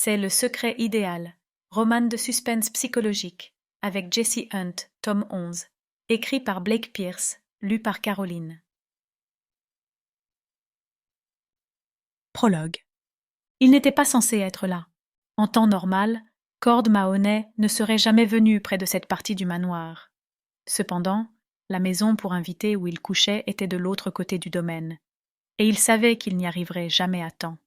C'est Le secret idéal, roman de suspense psychologique, avec Jesse Hunt, tome 11, écrit par Blake Pierce, lu par Caroline. Prologue. Il n'était pas censé être là. En temps normal, Cord Mahoney ne serait jamais venu près de cette partie du manoir. Cependant, la maison pour invités où il couchait était de l'autre côté du domaine, et il savait qu'il n'y arriverait jamais à temps.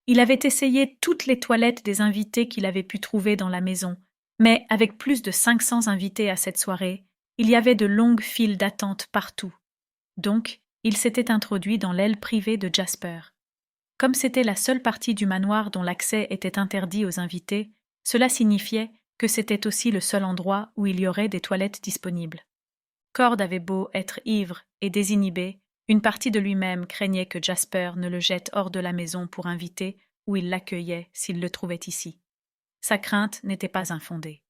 Il avait essayé toutes les toilettes des invités qu'il avait pu trouver dans la maison, mais avec plus de 500 invités à cette soirée, il y avait de longues files d'attente partout. Donc, il s'était introduit dans l'aile privée de Jasper. Comme c'était la seule partie du manoir dont l'accès était interdit aux invités, cela signifiait que c'était aussi le seul endroit où il y aurait des toilettes disponibles. Cord avait beau être ivre et désinhibé, une partie de lui-même craignait que Jasper ne le jette hors de la maison pour inviter où il l'accueillait s'il le trouvait ici. Sa crainte n'était pas infondée.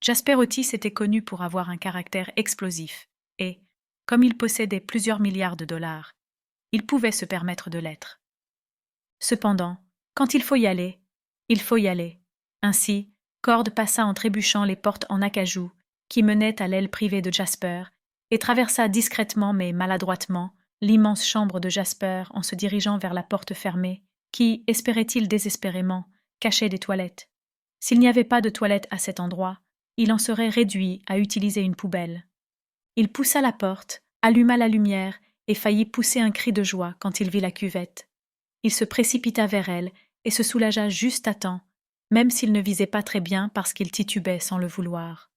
Jasper Otis était connu pour avoir un caractère explosif et, comme il possédait plusieurs milliards de dollars, il pouvait se permettre de l'être. Cependant, quand il faut y aller, il faut y aller. Ainsi, Cord passa en trébuchant les portes en acajou qui menaient à l'aile privée de Jasper et traversa discrètement mais maladroitement l'immense chambre de Jasper en se dirigeant vers la porte fermée qui, espérait-il désespérément, cachait des toilettes. S'il n'y avait pas de toilette à cet endroit, il en serait réduit à utiliser une poubelle. Il poussa la porte, alluma la lumière et faillit pousser un cri de joie quand il vit la cuvette. Il se précipita vers elle et se soulagea juste à temps, même s'il ne visait pas très bien parce qu'il titubait sans le vouloir.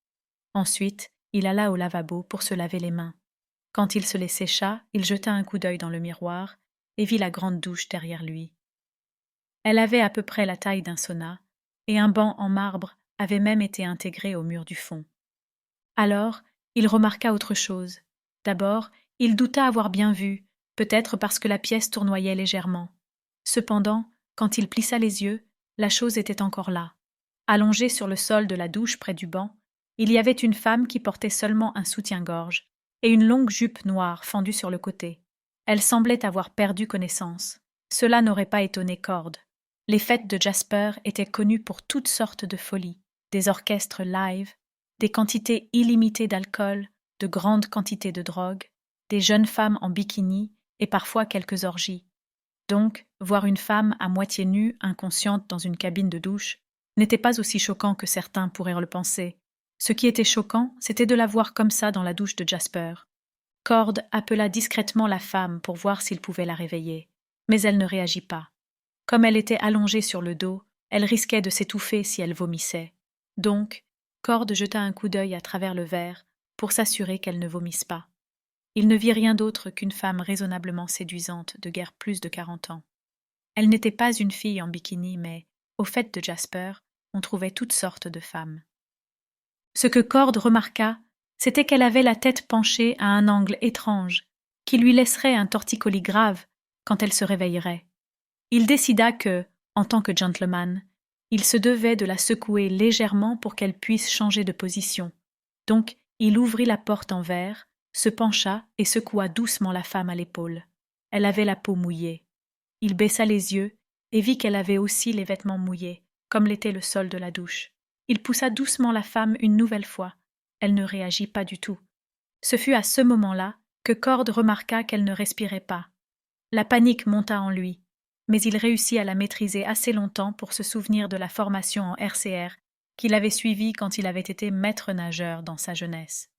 Ensuite, il alla au lavabo pour se laver les mains. Quand il se les sécha, il jeta un coup d'œil dans le miroir et vit la grande douche derrière lui. Elle avait à peu près la taille d'un sauna, et un banc en marbre avait même été intégré au mur du fond. Alors, il remarqua autre chose. D'abord, il douta avoir bien vu, peut-être parce que la pièce tournoyait légèrement. Cependant, quand il plissa les yeux, la chose était encore là. Allongée sur le sol de la douche près du banc, il y avait une femme qui portait seulement un soutien-gorge et une longue jupe noire fendue sur le côté. Elle semblait avoir perdu connaissance. Cela n'aurait pas étonné Cord. Les fêtes de Jasper étaient connues pour toutes sortes de folies, des orchestres live, des quantités illimitées d'alcool, de grandes quantités de drogue, des jeunes femmes en bikini et parfois quelques orgies. Donc, voir une femme à moitié nue, inconsciente dans une cabine de douche, n'était pas aussi choquant que certains pourraient le penser. Ce qui était choquant, c'était de la voir comme ça dans la douche de Jasper. Cord appela discrètement la femme pour voir s'il pouvait la réveiller, mais elle ne réagit pas. Comme elle était allongée sur le dos, elle risquait de s'étouffer si elle vomissait. Donc, Cord jeta un coup d'œil à travers le verre pour s'assurer qu'elle ne vomisse pas. Il ne vit rien d'autre qu'une femme raisonnablement séduisante de guère plus de 40 ans. Elle n'était pas une fille en bikini, mais, aux fêtes de Jasper, on trouvait toutes sortes de femmes. Ce que Cord remarqua, c'était qu'elle avait la tête penchée à un angle étrange, qui lui laisserait un torticolis grave quand elle se réveillerait. Il décida que, en tant que gentleman, il se devait de la secouer légèrement pour qu'elle puisse changer de position. Donc, il ouvrit la porte en verre, se pencha et secoua doucement la femme à l'épaule. Elle avait la peau mouillée. Il baissa les yeux et vit qu'elle avait aussi les vêtements mouillés, comme l'était le sol de la douche. Il poussa doucement la femme une nouvelle fois. Elle ne réagit pas du tout. Ce fut à ce moment-là que Cord remarqua qu'elle ne respirait pas. La panique monta en lui, mais il réussit à la maîtriser assez longtemps pour se souvenir de la formation en RCR qu'il avait suivie quand il avait été maître nageur dans sa jeunesse.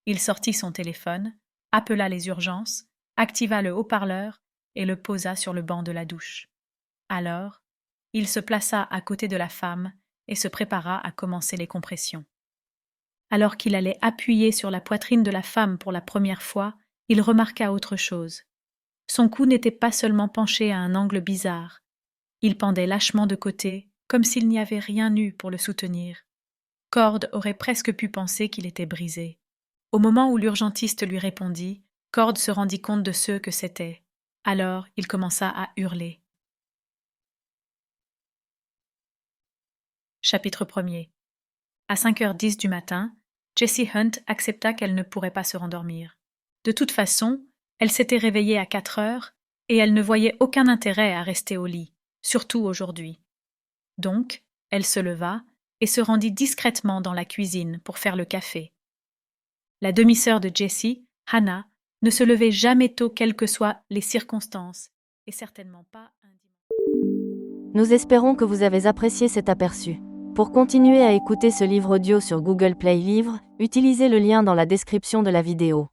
Il sortit son téléphone, appela les urgences, activa le haut-parleur et le posa sur le banc de la douche. Alors, il se plaça à côté de la femme et se prépara à commencer les compressions. Alors qu'il allait appuyer sur la poitrine de la femme pour la première fois, il remarqua autre chose. Son cou n'était pas seulement penché à un angle bizarre. Il pendait lâchement de côté, comme s'il n'y avait rien eu pour le soutenir. Cord aurait presque pu penser qu'il était brisé. Au moment où l'urgentiste lui répondit, Cord se rendit compte de ce que c'était. Alors, il commença à hurler. Chapitre 1er. À 5h10 du matin, Jessie Hunt accepta qu'elle ne pourrait pas se rendormir. De toute façon, elle s'était réveillée à 4h et elle ne voyait aucun intérêt à rester au lit, surtout aujourd'hui. Donc, Elle se leva et se rendit discrètement dans la cuisine pour faire le café. La demi-sœur de Jessie, Hannah, ne se levait jamais tôt quelles que soient les circonstances, et certainement pas un dimanche. Nous espérons que vous avez apprécié cet aperçu. Pour continuer à écouter ce livre audio sur Google Play Livres, utilisez le lien dans la description de la vidéo.